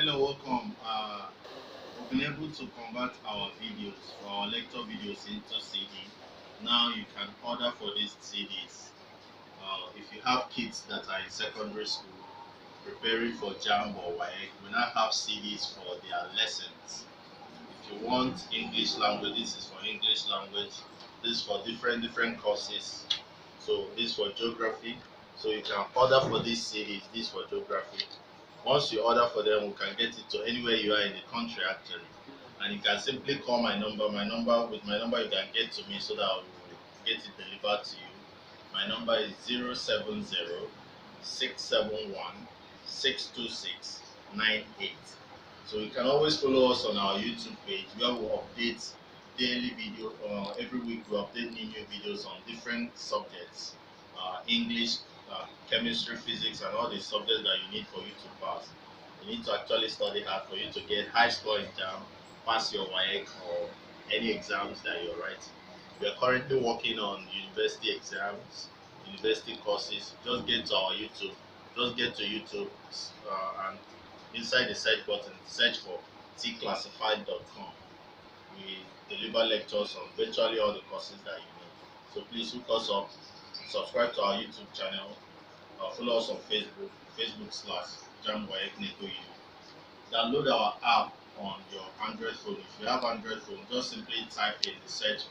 Hello, welcome. We've been able to convert our videos, our lecture videos into CD. Now you can order for these CDs. If you have kids that are in secondary school preparing for JAMB or WAEC, we now have CDs for their lessons. If you want English language, this is for English language. This is for different courses. So this is for geography. So you can order for these CDs. This for geography. Once you order for them, we can get it to anywhere you are in the country actually. And you can simply call my number. With my number you can get to me so that I will get it delivered to you. My number is 070-671-62698. So you can always follow us on our YouTube page where we update daily video. Every week we update new videos on different subjects, English, chemistry, physics, and all the subjects that you need for you to pass. You need to actually study hard for you to get high score in JAM, pass your WAEC or any exams that you're writing. We are currently working on university exams, university courses. Just get to our YouTube. Just get to YouTube and inside the search button, search for Tclassified.com. We deliver lectures on virtually all the courses that you need. So please hook us up, subscribe to our YouTube channel, follow us on Facebook.com/JAMWAEC. Download our app on your Android phone. If you have Android phone, just simply type in the search